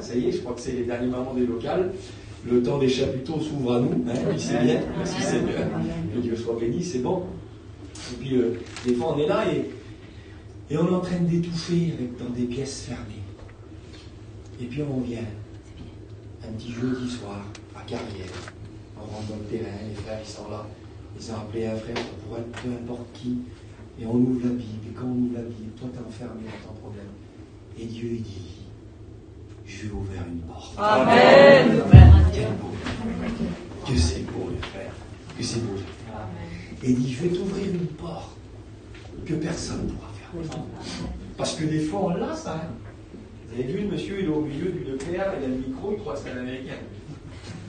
Ça y est, je crois que c'est les derniers moments des locales. Le temps des chapiteaux s'ouvre à nous, puis c'est bien, merci Seigneur. Que Dieu soit béni, c'est bon. Et puis, des fois, on est là et on est en train d'étouffer dans des pièces fermées. Et puis, on vient, un petit jeudi soir, à Carrière. On rentre dans le terrain, les frères, ils sont là. Ils ont appelé un frère, ça pourrait être peu importe qui. Et on ouvre la Bible. Et quand on ouvre la Bible, toi, t'es enfermé dans ton problème. Et Dieu, il dit, je vais ouvrir une porte. Amen. Quel beau. Que c'est beau, le frère. Que c'est beau. Et il dit, je vais t'ouvrir une porte que personne ne pourra fermer. Parce que des fois, on l'a, ça. Hein. Vous avez vu, le monsieur, il est au milieu du Leclerc, il a le micro, il croit que c'est un Américain.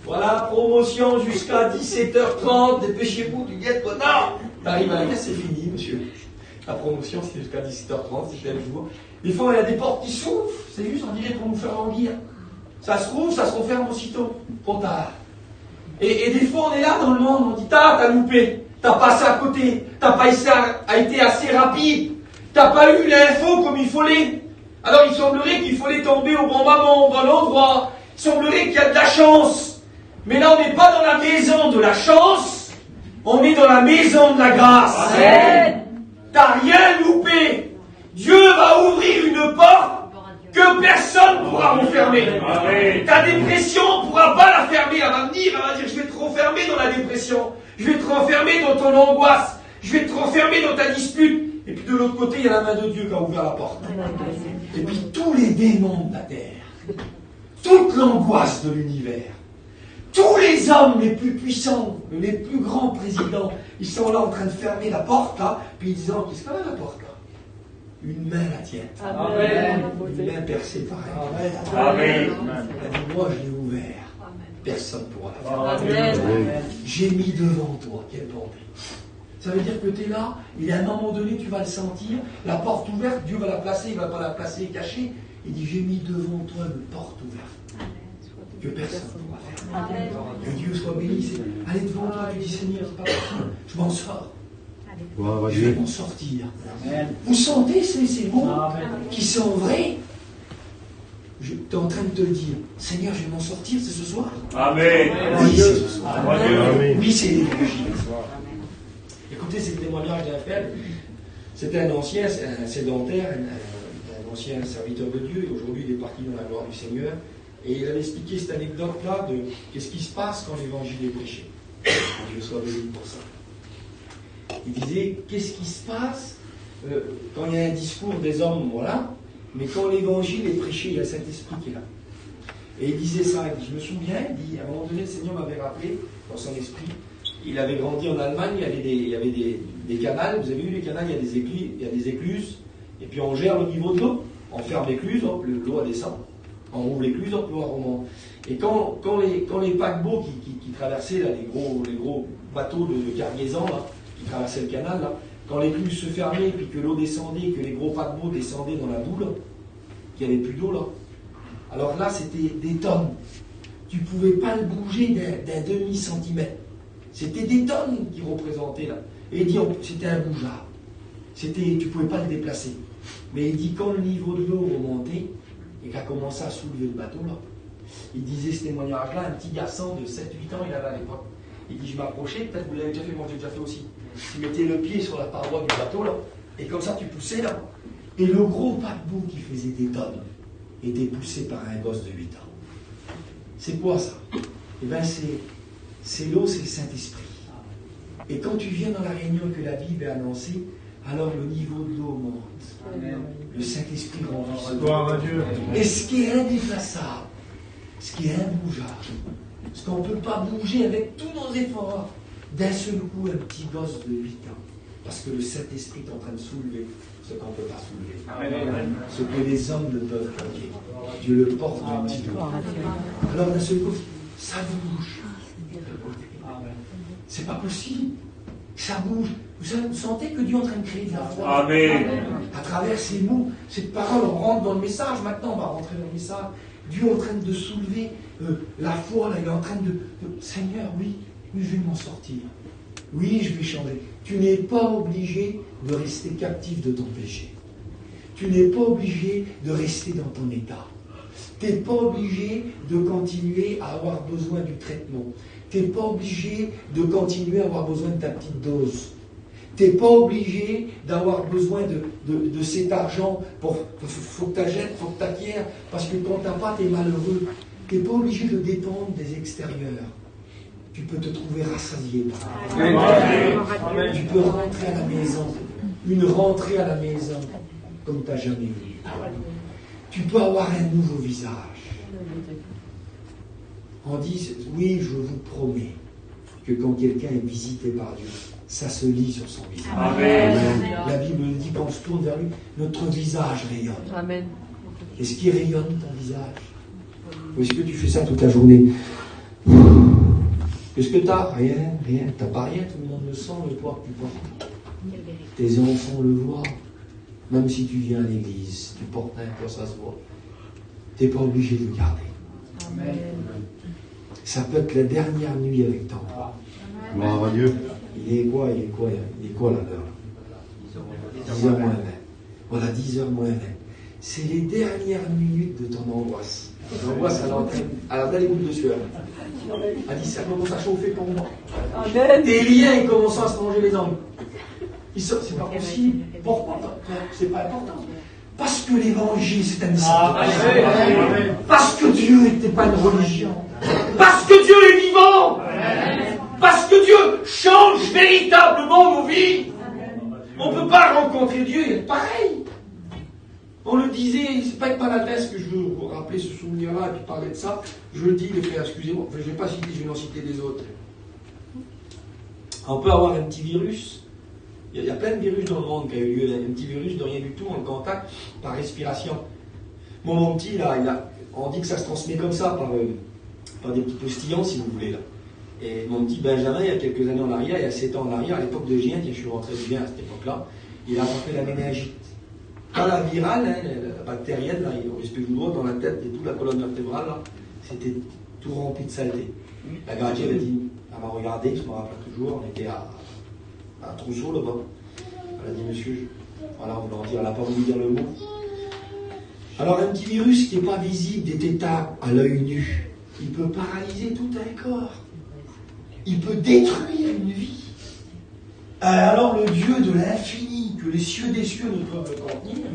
Voilà, promotion jusqu'à 17h30, dépêchez-vous du guet-toi. Non! T'arrives à la c'est fini, monsieur. La promotion, c'est jusqu'à 17h30, c'est tel jour. Des fois, il y a des portes qui s'ouvrent, c'est juste, on dirait pour nous faire languir. Ça se rouvre, ça se referme aussitôt. Trop tard. Et des fois, on est là dans le monde, on dit, t'as loupé, t'as passé à côté, t'as pas été assez rapide, t'as pas eu l'info comme il fallait. Alors, il semblerait qu'il fallait tomber au bon moment, au bon endroit. Il semblerait qu'il y a de la chance. Mais là, on n'est pas dans la maison de la chance, on est dans la maison de la grâce. Amen. T'as rien loupé. Dieu va ouvrir une porte que personne ne pourra refermer. Ta dépression, on ne pourra pas la fermer. Elle va venir, elle va dire, je vais te renfermer dans la dépression. Je vais te renfermer dans ton angoisse. Je vais te renfermer dans ta dispute. Et puis de l'autre côté, il y a la main de Dieu qui a ouvert la porte. Et puis tous les démons de la terre, toute l'angoisse de l'univers, tous les hommes les plus puissants, les plus grands présidents, ils sont là en train de fermer la porte, là, puis ils disent, qu'est-ce qu'on a la porte, là? Une main la tienne. Amen. Une main percée par elle. Amen. Elle dit, moi je l'ai ouvert. Personne ne pourra la faire. Amen. J'ai mis devant toi, quelle bonté. Ça veut dire que tu es là, et à un moment donné, tu vas le sentir, la porte ouverte, Dieu va la placer, il ne va pas la placer cachée. Il dit, j'ai mis devant toi une porte ouverte. Que personne ne pourra faire. Amen. Que Dieu soit béni. Allez devant toi, tu dis, Seigneur, c'est pas possible, je m'en sors. Je vais m'en sortir. Amen. Vous sentez ces mots qui sont vrais? Tu es en train de te le dire. Seigneur, je vais m'en sortir, c'est ce soir. Amen. Oui, c'est ce soir. Amen. Oui, c'est l'évangile. Écoutez, c'est le témoignage d'un frère. C'était un ancien, un sédentaire, un ancien serviteur de Dieu. Et aujourd'hui, il est parti dans la gloire du Seigneur. Et il avait expliqué cette anecdote-là de qu'est-ce qui se passe quand l'évangile est prêché. Que Dieu soit béni pour ça. Il disait, qu'est-ce qui se passe quand il y a un discours des hommes, voilà, mais quand l'évangile est prêché, il y a cet esprit qui est là. Et il disait ça, il dit, je me souviens, il dit, à un moment donné, le Seigneur m'avait rappelé, dans son esprit, il avait grandi en Allemagne, il y avait des canals, vous avez vu les canals, il y a des écluses, et puis on gère le niveau de l'eau, on ferme l'écluse, hop, l'eau descend, on ouvre l'écluse, hop, l'eau remonte. Et quand les paquebots qui traversaient, là, les gros bateaux de cargaison, là, qui traversaient le canal, là, quand l'écluse se fermait, puis que l'eau descendait, que les gros paquebots descendaient dans la boule, qu'il n'y avait plus d'eau là, alors là c'était des tonnes. Tu ne pouvais pas le bouger d'un demi-centimètre. C'était des tonnes qui représentaient là. Et il dit, c'était un bougeard. Tu ne pouvais pas le déplacer. Mais il dit, quand le niveau de l'eau remontait, et qu'a commencé à soulever le bateau là, il disait ce témoignage-là, un petit garçon de 7-8 ans, il avait à l'époque. Il dit, je m'approchais, peut-être vous l'avez déjà fait, moi j'ai déjà fait aussi. Tu mettais le pied sur la paroi du bateau, là, et comme ça tu poussais là. Et le gros paquebot qui faisait des tonnes était poussé par un gosse de 8 ans. C'est quoi ça? Eh bien c'est l'eau, c'est le Saint-Esprit. Et quand tu viens dans la réunion que la Bible est annoncée, alors le niveau de l'eau monte. Amen. Le Saint-Esprit rentre. Gloire à Dieu. Et ce qui est indéplaçable, ce qui est imbougeable, ce qu'on ne peut pas bouger avec tous nos efforts, d'un seul coup, un petit gosse de 8 ans. Parce que le Saint-Esprit est en train de soulever ce qu'on ne peut pas soulever. Amen. Ce que les hommes ne peuvent pas dire. Dieu le porte d'un petit peu. Alors d'un seul coup, ça bouge. C'est pas possible. Ça bouge. Vous sentez que Dieu est en train de créer de la foi. Amen. À travers ces mots, cette parole, on rentre dans le message. Maintenant, on va rentrer dans le message. Dieu est en train de soulever la foi. Là, il est en train de Seigneur, oui, je vais m'en sortir. Oui, je vais changer. Tu n'es pas obligé de rester captif de ton péché. Tu n'es pas obligé de rester dans ton état. Tu n'es pas obligé de continuer à avoir besoin du traitement. Tu n'es pas obligé de continuer à avoir besoin de ta petite dose. Tu n'es pas obligé d'avoir besoin de cet argent faut que tu acquières, parce que quand tu n'as pas, tu es malheureux. Tu n'es pas obligé de dépendre des extérieurs. Tu peux te trouver rassasié par là. Tu peux rentrer à la maison. Une rentrée à la maison comme tu n'as jamais eu. Tu peux avoir un nouveau visage. On dit, oui, je vous promets que quand quelqu'un est visité par Dieu, ça se lit sur son visage. Amen. La Bible dit quand on se tourne vers lui, notre visage rayonne. Amen. Est-ce qu'il rayonne ton visage? Ou est-ce que tu fais ça toute la journée? Qu'est-ce que tu as? Rien. Tu n'as pas rien, tout le monde le sent, le poids que tu portes. Tes enfants le voient. Même si tu viens à l'église, tu portes un poids, ça se voit. Tu n'es pas obligé de le garder. Amen. Ça peut être la dernière nuit avec toi. Gloire à Dieu. Il est quoi là l'heure? 10h moins 20. Voilà, 10h moins 20. C'est les dernières minutes de ton angoisse. L'angoisse, elle entraîne les gouttes de sueur. Elle dit, ça commence à chauffer pour moi. Amen. Tes liens, ils commencent à se manger les angles. C'est pas possible. Pourquoi? C'est pas important. Parce que l'évangile, c'est un message. Parce que Dieu n'était pas une religion. Parce que Dieu est vivant. Parce que Dieu change véritablement nos vies. On ne peut pas rencontrer Dieu et être pareil. On le disait, c'est pas avec maladresse que je veux vous rappeler ce souvenir-là et puis parler de ça. Je le dis, les frères, excusez-moi, je ne vais pas citer, je vais en citer des autres. On peut avoir un petit virus. Il y a plein de virus dans le monde qui a eu lieu. Un petit virus de rien du tout, en contact, par respiration. Mon petit, là, on dit que ça se transmet comme ça, par des petits postillons, si vous voulez. Là. Et mon petit Benjamin, il y a quelques années en arrière, il y a 7 ans en arrière, à l'époque de Gien, je suis rentré de Gien à cette époque-là, il a attrapé la méningite. Pas la virale, la bactérienne, là, il respire du droit dans la tête et toute la colonne vertébrale, là, c'était tout rempli de saleté. La gardienne a dit, elle m'a regardé, je me rappelle toujours, on était à Trousseau là-bas. Elle a dit, monsieur, voilà, elle n'a pas voulu dire le mot. Alors, un petit virus qui n'est pas visible des tétards à l'œil nu, il peut paralyser tout un corps. Il peut détruire une vie. Alors, le Dieu de l'infini, que les cieux des cieux ne peuvent contenir,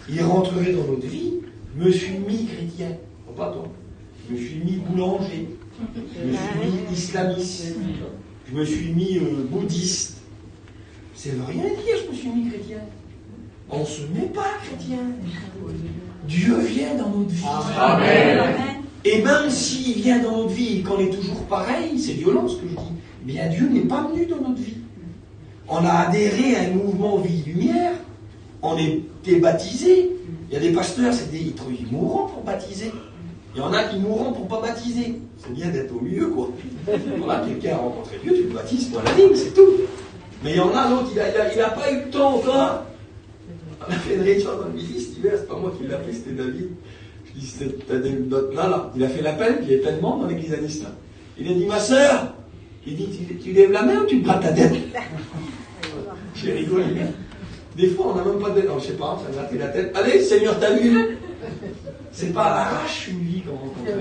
il rentrerait dans notre vie. Je me suis mis chrétien. Oh, pas toi. Je me suis mis boulanger. Je me suis mis islamiste. Je me suis mis bouddhiste. Ça ne veut rien dire, je me suis mis chrétien. On ne se met pas chrétien. Dieu vient dans notre vie. Amen. Et même s'il vient dans notre vie et qu'on est toujours pareil, c'est violent ce que je dis, bien Dieu n'est pas venu dans notre vie. On a adhéré à un mouvement vie-lumière, on est baptisé. Il y a des pasteurs, ils mourront pour baptiser. Il y en a qui mourront pour ne pas baptiser. C'est bien d'être au milieu, quoi. Voilà, quelqu'un a rencontré Dieu, tu le baptises pour la ligne, c'est tout. Mais il y en a l'autre, il n'a pas eu le temps encore. On a fait une réunion dans le midi cet hiver, c'est pas moi qui l'ai appelé, c'était David. Je dis, t'as des notes là. Il a fait l'appel, puis il y a plein de monde dans l'église Anis là. Il a dit, ma sœur, il dit, tu lèves la main ou tu te grattes ta tête? J'ai rigolé. Des fois, on n'a même pas de... Non, je sais pas, ça a gratté la tête. Allez, Seigneur, t'as vu? C'est pas à l'arrache une vie qu'on rencontre.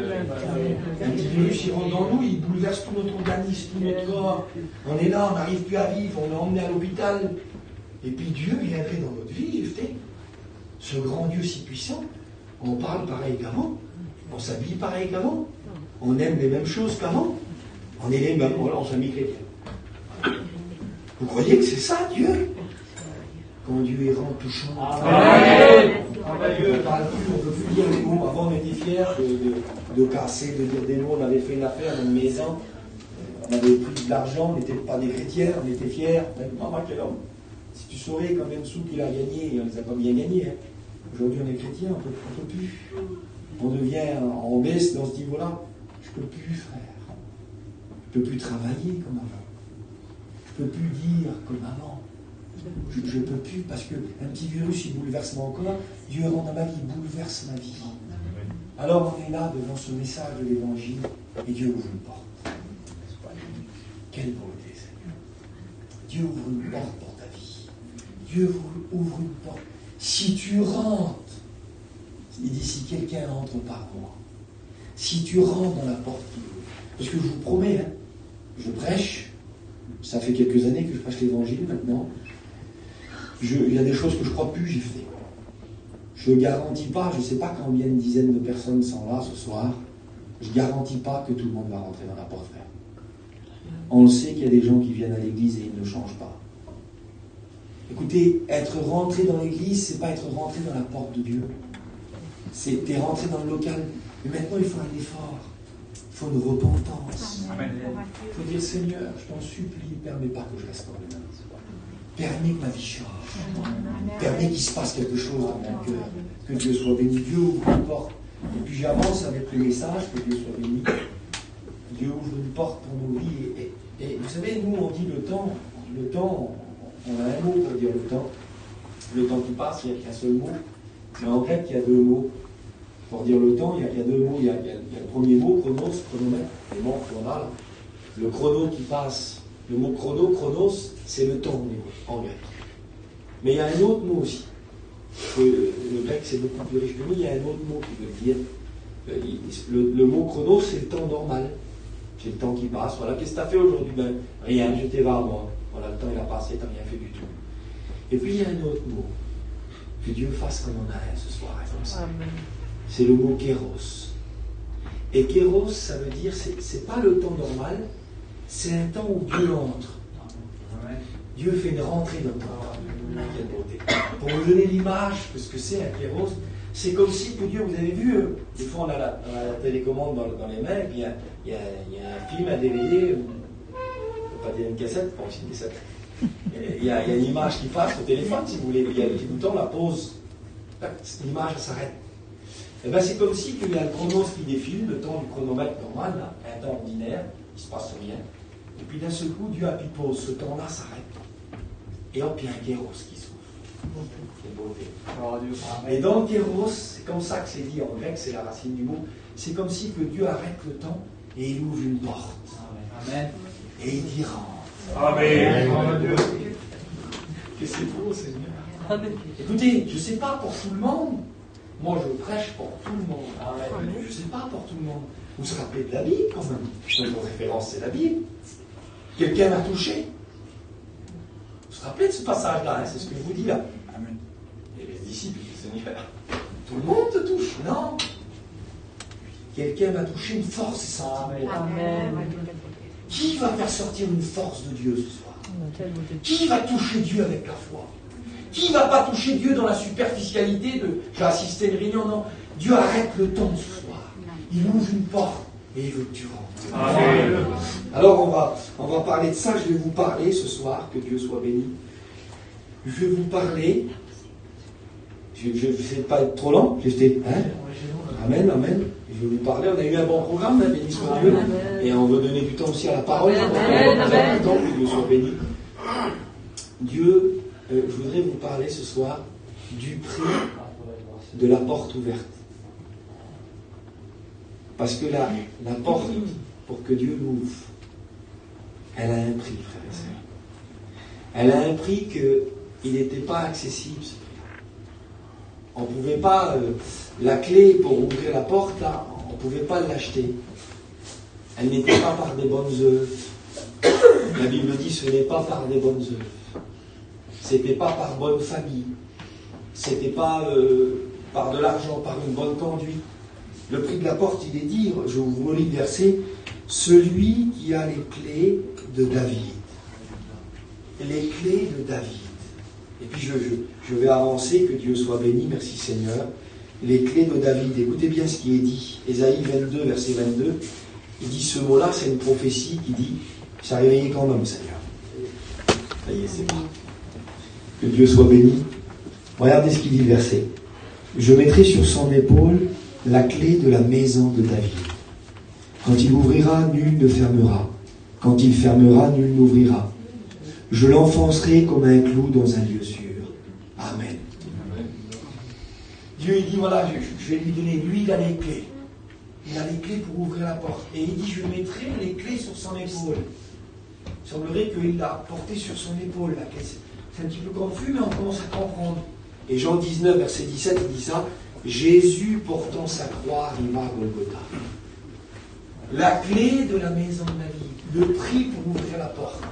Un petit virus, il rentre dans nous, il bouleverse tout notre organisme, tout notre corps. On est là, on n'arrive plus à vivre, on est emmené à l'hôpital. Et puis Dieu viendrait dans notre vie, Jephté. Ce grand Dieu si puissant, on parle pareil qu'avant, on s'habille pareil qu'avant, on aime les mêmes choses qu'avant, on est les mêmes, voilà, on s'habille chrétien. Vous croyez que c'est ça, Dieu? Quand Dieu est rend touchant. Amen. On ne parle plus, on ne peut plus dire les mots. Avant, on était fiers de casser, de dire des mots. On avait fait une affaire dans une maison, on avait pris de l'argent, on n'était pas des chrétiens, on était fiers. Maman, quel homme. Si tu saurais combien de sous qu'il a gagné, on ne les a pas bien gagnés. Hein. Aujourd'hui, on est chrétien, on ne peut plus. On devient, on baisse dans ce niveau-là. Je ne peux plus, frère. Je ne peux plus travailler comme avant. Je ne peux plus dire comme avant. Je ne peux plus, parce qu'un petit virus, il bouleverse mon corps. Dieu rend dans ma vie, il bouleverse ma vie. Alors on est là devant ce message de l'évangile, et Dieu ouvre une porte. Quelle beauté, Seigneur. Dieu ouvre une porte pour ta vie. Dieu ouvre une porte. Si tu rentres, Il dit, si quelqu'un entre par moi, si tu rentres dans la porte qui ouvre, parce que je vous promets, hein, je prêche, ça fait quelques années que je prêche l'évangile maintenant, il y a des choses que je crois plus, j'ai fait. Je ne garantis pas, je ne sais pas combien de dizaines de personnes sont là ce soir, je ne garantis pas que tout le monde va rentrer dans la porte, frère. On le sait qu'il y a des gens qui viennent à l'église et ils ne changent pas. Écoutez, être rentré dans l'église, c'est pas être rentré dans la porte de Dieu. T'es rentré dans le local. Mais maintenant, il faut un effort. Il faut une repentance. Il faut dire, Seigneur, je t'en supplie, permets pas que je reste comme le nain. Permets que ma vie change. Permets qu'il se passe quelque chose dans mon cœur. Que Dieu soit béni. Dieu ouvre une porte. Et puis j'avance avec le message, que Dieu soit béni. Dieu ouvre une porte pour nos vies. Et vous savez, nous, on dit le temps, on a un mot pour dire le temps. Le temps qui passe, il n'y a qu'un seul mot. Mais en grec, il y a deux mots. Pour dire le temps, il y a deux mots. Il y a le premier mot, chronos, chronomètre. Les mots qu'on a là. Le chrono qui passe. Le mot chronos, c'est le temps en grec. Mais il y a un autre mot aussi. Le grec, c'est beaucoup plus riche que nous. Il y a un autre mot qui veut dire. Le mot chronos, c'est le temps normal. C'est le temps qui passe. Voilà, qu'est-ce que tu as fait aujourd'hui? Ben, rien, j'étais là, moi. Voilà, le temps il a passé, tu n'as rien fait du tout. Et puis il y a un autre mot. Que Dieu fasse comme on a un ce soir. Comme ça. C'est le mot kéros. Et kéros, ça veut dire, c'est pas le temps normal, c'est un temps où Dieu entre. Dieu fait une rentrée dans le temps. Quelle beauté. Pour vous donner l'image de ce que c'est un kéros, c'est comme si, pour Dieu, vous avez vu, des fois on a la télécommande dans les mains, et puis il y a un film à DVD, pas dire une cassette, pas aussi une cassette. Il y a une image qui passe au téléphone, si vous voulez, il y a le petit bouton, la pause, l'image elle s'arrête. Et bien c'est comme si il y a le chronos qui défile, le temps du chronomètre normal, là, un temps ordinaire, il ne se passe rien. Et puis d'un seul coup, Dieu appuie pause, ce temps-là s'arrête. Et hop, il y a un kéros qui s'ouvre. C'est beauté. Et dans le kéros, c'est comme ça que c'est dit en grec, c'est la racine du mot, c'est comme si que Dieu arrête le temps et il ouvre une porte. Amen. Et il dit rentre. Amen. Amen. Que c'est beau, Seigneur. Amen. Écoutez, je ne sais pas pour tout le monde. Moi, je prêche pour tout le monde. Amen. Je ne sais pas pour tout le monde. Vous vous rappelez de la Bible, quand même. Notre référence, c'est la Bible. Quelqu'un m'a touché. Vous vous rappelez de ce passage-là, hein, c'est ce que je vous dis là. Amen. Et les disciples du Seigneur. Tout le monde te touche. Non. Quelqu'un m'a touché, une force est sortie. Amen. Qui va faire sortir une force de Dieu ce soir? Qui va toucher Dieu avec la foi? Qui ne va pas toucher Dieu dans la superficialité de j'ai assisté à une réunion? Non. Dieu arrête le temps ce soir. Il ouvre une porte et il veut que tu rentres. Amen. Alors on va parler de ça. Je vais vous parler ce soir, que Dieu soit béni. Je vais vous parler. Je ne vais pas être trop lent. Amen, amen. Je vais vous parler. On a eu un bon programme, hein, béni soit Dieu. Et on veut donner du temps aussi à la parole. Amen. Que Dieu soit béni. Dieu, je voudrais vous parler ce soir du prix de la porte ouverte. Parce que la porte, pour que Dieu l'ouvre, elle a un prix, frères et sœurs. Elle a un prix qu'il n'était pas accessible. On ne pouvait pas, la clé pour ouvrir la porte, là, on ne pouvait pas l'acheter. Elle n'était pas par des bonnes œuvres. La Bible dit ce n'est pas par des bonnes œuvres. C'était pas par bonne famille. C'était pas par de l'argent, par une bonne conduite. Le prix de la porte, il est dit, je vous relis le verset, celui qui a les clés de David. Les clés de David. Et puis je vais avancer, que Dieu soit béni, merci Seigneur. Les clés de David, écoutez bien ce qui est dit. Ésaïe 22, verset 22, il dit ce mot-là, c'est une prophétie qui dit, ça réveillé quand même, Seigneur. Ça y est, c'est bon. Que Dieu soit béni. Regardez ce qu'il dit le verset. Je mettrai sur son épaule la clé de la maison de David. Quand il ouvrira, nul ne fermera. Quand il fermera, nul n'ouvrira. Je l'enfoncerai comme un clou dans un lieu sûr. Amen. Amen. Dieu, il dit, voilà, je vais lui donner, lui, il a les clés. Il a les clés pour ouvrir la porte. Et il dit, je mettrai les clés sur son épaule. Il semblerait qu'il l'a porté sur son épaule, la clé. C'est un petit peu confus, mais on commence à comprendre. Et Jean 19, verset 17, il dit ça. Jésus portant sa croix arriva à Golgotha. La clé de la maison de la vie, le prix pour ouvrir la porte.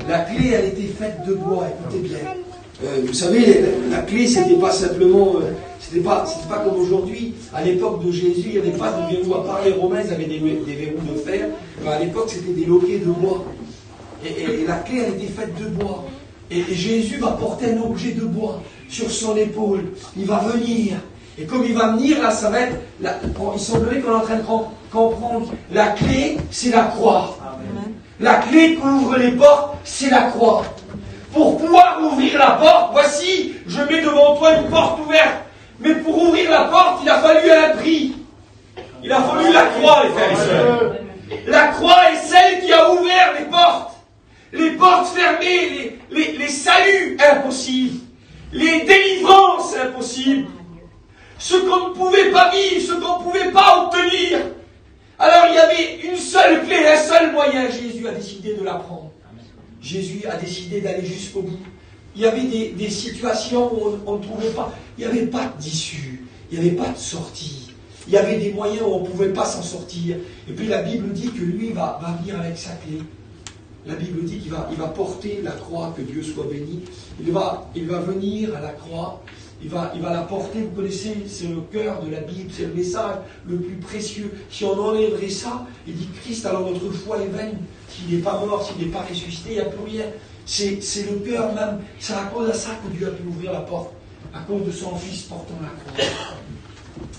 La clé, elle était faite de bois, écoutez bien. Vous savez, la clé, c'était pas simplement, c'était pas comme aujourd'hui. À l'époque de Jésus, il n'y avait pas de verrou. À part les Romains, ils avaient des verrous de fer. Mais à l'époque, c'était des loquets de bois. Et la clé, elle était faite de bois. Et Jésus va porter un objet de bois sur son épaule. Il va venir. Et comme il va venir, là, ça va être... il semblerait qu'on est en train de comprendre. La clé, c'est la croix. Amen. La clé qui ouvre les portes, c'est la croix. Pour pouvoir ouvrir la porte, voici, je mets devant toi une porte ouverte. Mais pour ouvrir la porte, il a fallu un prix. Il a fallu la croix, les frères et sœurs. La croix est celle qui a ouvert les portes. Les portes fermées, les saluts impossibles. Les délivrances impossibles. Ce qu'on ne pouvait pas vivre, ce qu'on ne pouvait pas obtenir. Alors il y avait une seule clé, un seul moyen. Jésus a décidé de la prendre. Jésus a décidé d'aller jusqu'au bout. Il y avait des situations où on ne trouvait pas. Il n'y avait pas d'issue. Il n'y avait pas de sortie. Il y avait des moyens où on ne pouvait pas s'en sortir. Et puis la Bible dit que lui va venir avec sa clé. La Bible dit qu'il va porter la croix, que Dieu soit béni. Il va venir à la croix. Il va la porter, vous connaissez, c'est le cœur de la Bible, c'est le message le plus précieux. Si on enlèverait ça, il dit Christ, alors notre foi est vaine. S'il n'est pas mort, s'il n'est pas ressuscité, il n'y a plus rien. C'est le cœur même. C'est à cause de ça que Dieu a pu ouvrir la porte. À cause de son Fils portant la croix.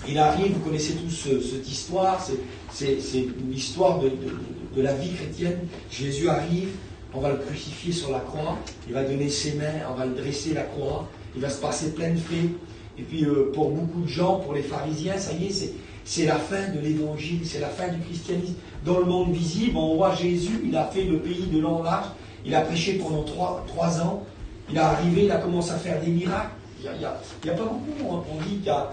Il arrive, vous connaissez tous cette histoire, c'est une histoire de la vie chrétienne. Jésus arrive, on va le crucifier sur la croix, il va donner ses mains, on va le dresser la croix. Il va se passer plein de faits. Et puis pour beaucoup de gens, pour les pharisiens, ça y est, c'est la fin de l'évangile, c'est la fin du christianisme. Dans le monde visible, on voit Jésus, il a fait le pays de long en large, il a prêché pendant 3 ans, il est arrivé, il a commencé à faire des miracles. Il n'y a pas beaucoup, hein. On dit qu'il y a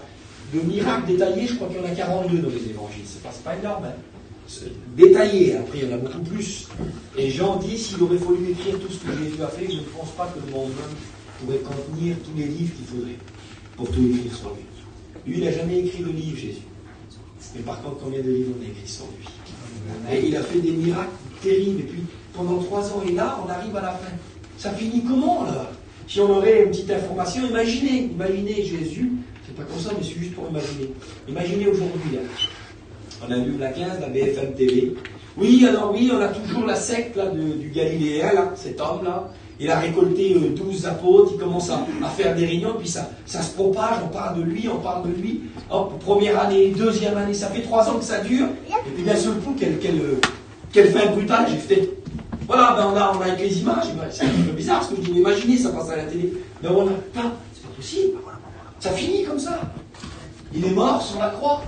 de miracles détaillés, je crois qu'il y en a 42 dans les évangiles, c'est pas énorme. Hein. Détaillés, après il y en a beaucoup plus. Et Jean dit, s'il aurait fallu écrire tout ce que Jésus a fait, je ne pense pas que le monde pourrait contenir tous les livres qu'il faudrait pour tout écrire sur lui. Lui, il n'a jamais écrit de livre, Jésus. Mais par contre, combien de livres on a écrit sur lui? Et il a fait des miracles terribles. Et puis, pendant 3 ans, et là, on arrive à la fin. Ça finit comment, là? Si on aurait une petite information, imaginez Jésus, c'est pas comme ça, mais c'est juste pour imaginer. Imaginez aujourd'hui, là. On a vu la 15, la BFM TV. Oui, alors oui, on a toujours la secte là, du Galiléen, là, cet homme-là. Il a récolté 12 apôtres, il commence à faire des réunions, puis ça se propage, on parle de lui. Hop, première année, deuxième année, ça fait 3 ans que ça dure, et puis d'un seul coup, quelle fin brutale j'ai fait. Voilà, ben on a avec les images, c'est un peu bizarre, parce que je dis, imaginez, ça passe à la télé. Mais on n'a pas, c'est pas possible, ça finit comme ça. Il est mort sur la croix.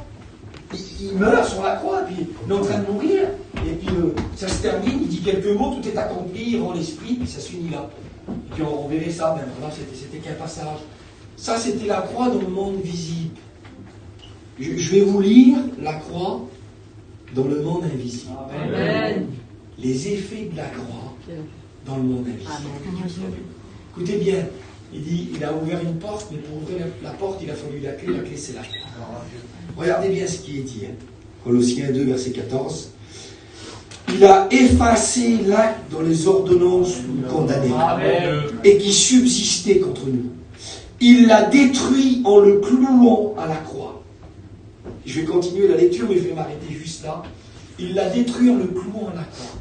Il meurt sur la croix, puis il est en train de mourir, et puis ça se termine, il dit quelques mots, tout est accompli, il rend l'esprit, puis ça se finit là. Et puis on verrait ça, ben voilà, c'était qu'un passage. Ça, c'était la croix dans le monde visible. Je vais vous lire la croix dans le monde invisible. Amen. Les effets de la croix dans le monde invisible. Écoutez bien, il dit, il a ouvert une porte, mais pour ouvrir la porte, il a fallu la clé c'est la croix. Regardez bien ce qui est dit. Colossiens 2, verset 14. Il a effacé l'acte dans les ordonnances nous condamnés et qui subsistait contre nous. Il l'a détruit en le clouant à la croix. Je vais continuer la lecture, mais je vais m'arrêter juste là. Il l'a détruit en le clouant à la croix.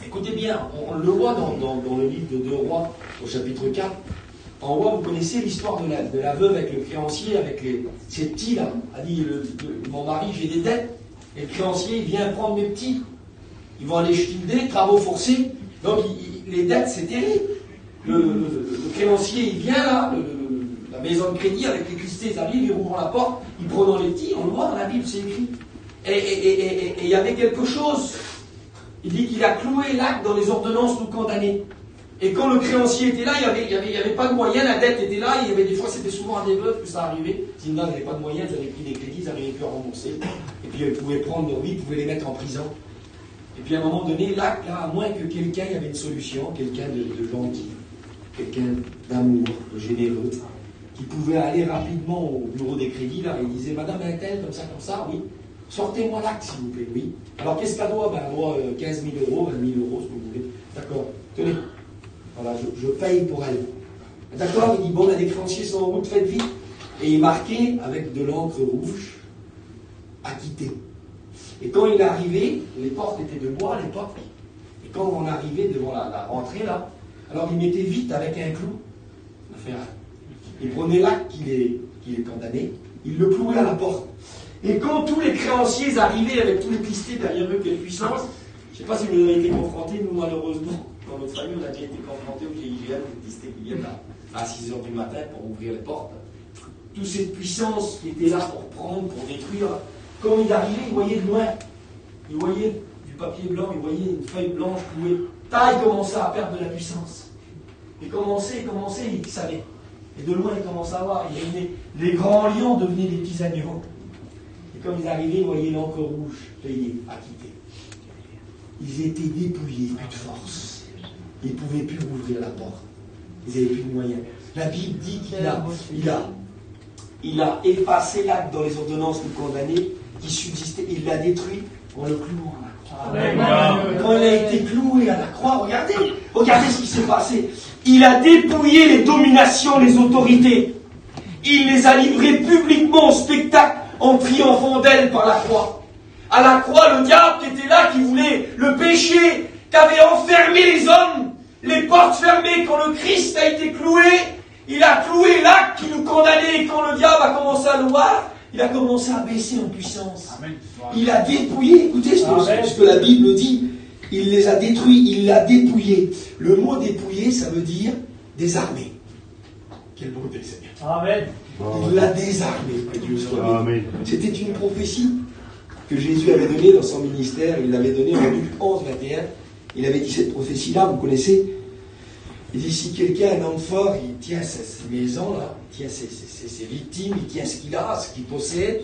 Écoutez bien, on le voit dans le livre de 2 Rois, au chapitre 4. En haut, vous connaissez l'histoire de la veuve avec le créancier, avec ses petits là. Elle dit, mon mari, j'ai des dettes. Et le créancier, il vient prendre mes petits. Ils vont aller schtilder, travaux forcés. Donc, les dettes, c'est terrible. Le créancier, il vient là, la maison de crédit avec les cuistés, ils arrivent, ils rouvrent la porte, ils prennent les petits. On le voit dans la Bible, c'est écrit. Et il y avait quelque chose. Il dit qu'il a cloué l'acte dans les ordonnances nous condamnés. Et quand le créancier était là, il n'y avait pas de moyens, la dette était là, il y avait des fois, c'était souvent à des veuves que ça arrivait. Si une dame n'avait pas de moyens, ils avaient pris des crédits, ils n'arrivaient plus à rembourser. Et puis ils pouvaient prendre leur vie, ils pouvaient les mettre en prison. Et puis à un moment donné, là, à moins que quelqu'un, il y avait une solution, quelqu'un de gentil, quelqu'un d'amour, de généreux, qui pouvait aller rapidement au bureau des crédits, là, et il disait, Madame un-tel, comme ça, oui. Sortez-moi l'acte, s'il vous plaît, oui. Alors, qu'est-ce qu'elle doit? Elle doit 15 000 euros, 20 000 euros, ce que vous voulez. D'accord, tenez. Voilà, je paye pour elle. D'accord, il dit, bon, les créanciers sont en route, faites vite. Et il marquait avec de l'encre rouge, acquitté. Et quand il est arrivé, les portes étaient de bois à l'époque. Et quand on arrivait devant la rentrée, là, alors il mettait vite avec un clou. Il prenait l'acte qu'il est condamné, il le clouait à la porte. Et quand tous les créanciers arrivaient avec tous les pistés derrière eux, quelle puissance, je ne sais pas si vous avez été confrontés, nous malheureusement, dans notre famille, on a déjà été confrontés aux GIGN, les pistés qui viennent à 6h du matin pour ouvrir les portes. Toute cette puissance qui était là pour prendre, pour détruire, quand il arrivait, il voyait de loin, il voyait du papier blanc, il voyait une feuille blanche clouée. Il commençait à perdre de la puissance. Il commençait, il savait. Et de loin, il commençait à voir. Les grands lions devenaient des petits agneaux. Et comme ils arrivaient, ils voyaient l'encre rouge, payé, acquitté. Ils étaient dépouillés, plus de force. Ils ne pouvaient plus ouvrir la porte. Ils n'avaient plus de moyens. La Bible dit qu'il a effacé l'acte dans les ordonnances du condamné qui subsistait. Il l'a détruit en le clouant à la croix. Quand il a été cloué à la croix, regardez ce qui s'est passé. Il a dépouillé les dominations, les autorités. Il les a livrées publiquement au spectacle en triomphant d'elles par la croix. À la croix, le diable qui était là, qui voulait le péché, qui avait enfermé les hommes, les portes fermées, quand le Christ a été cloué, il a cloué l'acte qui nous condamnait. Et quand le diable a commencé à le voir, il a commencé à baisser en puissance. Amen. Il a dépouillé, écoutez ce que la Bible dit, il les a détruits, il l'a dépouillé. Le mot dépouillé, ça veut dire désarmé. Quel beau mot, Seigneur. Amen. Il l'a désarmé, que Dieu soit béni. C'était une prophétie que Jésus avait donnée dans son ministère. Il l'avait donnée en Luc 11, 21. Il avait dit cette prophétie-là, vous connaissez. Il dit, si quelqu'un, un homme fort, il tient ses maisons, là, il tient ses victimes, il tient ce qu'il a, ce qu'il possède,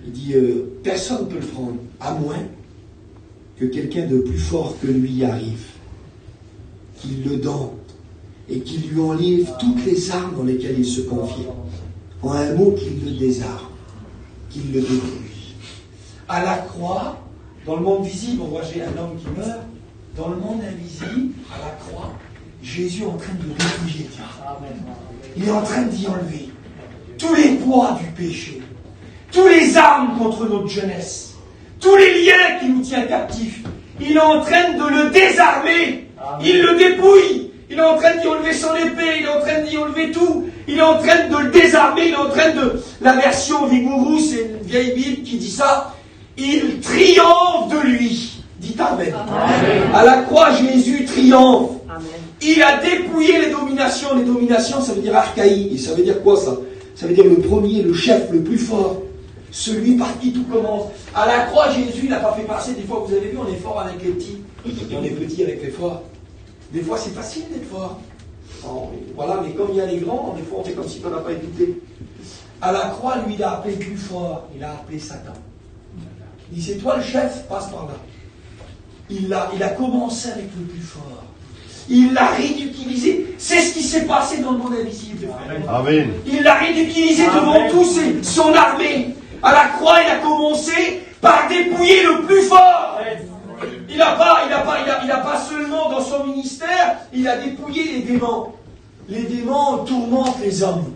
il dit, personne ne peut le prendre, à moins que quelqu'un de plus fort que lui arrive, qu'il le dompte et qu'il lui enlève toutes les armes dans lesquelles il se confie. En un mot, qu'il le désarme, qu'il le détruise. À la croix, dans le monde visible, on voit un homme qui meurt. Dans le monde invisible, à la croix, Jésus est en train de dépouiller le diable. Il est en train d'y enlever tous les poids du péché, tous les armes contre notre jeunesse, tous les liens qui nous tiennent captifs. Il est en train de le désarmer. Il le dépouille. Il est en train d'y enlever son épée. Il est en train d'y enlever tout. Il est en train de le désarmer. Il est en train de... La version Vigourou, c'est une vieille Bible qui dit ça. Il triomphe de lui. Dites Amen. Amen. À la croix, Jésus triomphe. Amen. Il a dépouillé les dominations. Les dominations, ça veut dire archaïque. Et ça veut dire quoi, ça? Ça veut dire le premier, le chef, le plus fort. Celui par qui tout commence. À la croix, Jésus, il n'a pas fait passer. Des fois, vous avez vu, on est fort avec les petits. Et on est petit avec les forts. Des fois, c'est facile d'être fort. Voilà, mais comme il y a les grands, des fois, on fait comme si on n'a pas écouté. À la croix, lui, il a appelé le plus fort. Il a appelé Satan. Il dit, c'est toi le chef, passe par là. Il a commencé avec le plus fort. Il l'a ridiculisé. C'est ce qui s'est passé dans le monde invisible. Amen. Il l'a ridiculisé devant tous son armée. À la croix, il a commencé par dépouiller le plus fort. Il n'a pas seulement dans son ministère, il a dépouillé les démons. Les démons tourmentent les hommes.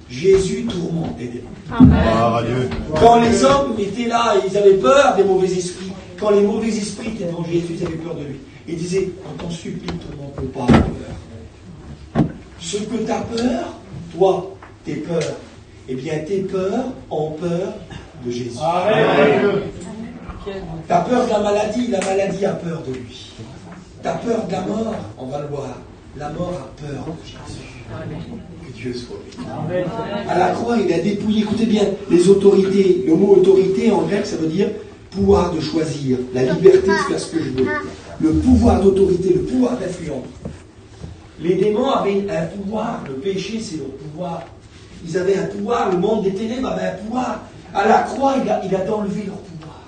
Jésus tourmente les démons. Amen. Quand les hommes étaient là, ils avaient peur des mauvais esprits. Quand les mauvais esprits étaient devant Jésus, ils avaient peur de lui. Ils disaient, on t'en supplie, tourmente pas peur. Ce que tu as peur, toi, tes peurs, eh bien tes peurs ont peur de Jésus. Amen. Tu as peur de la maladie a peur de lui. Tu as peur de la mort, on va le voir. La mort a peur de Jésus. Que Dieu soit béni. À la croix, il a dépouillé, écoutez bien, les autorités. Le mot autorité en grec, ça veut dire pouvoir de choisir, la liberté de faire ce que je veux. Le pouvoir d'autorité, le pouvoir d'influence. Les démons avaient un pouvoir, le péché c'est leur pouvoir. Ils avaient un pouvoir, le monde des ténèbres avait un pouvoir. À la croix, il a enlevé leur pouvoir.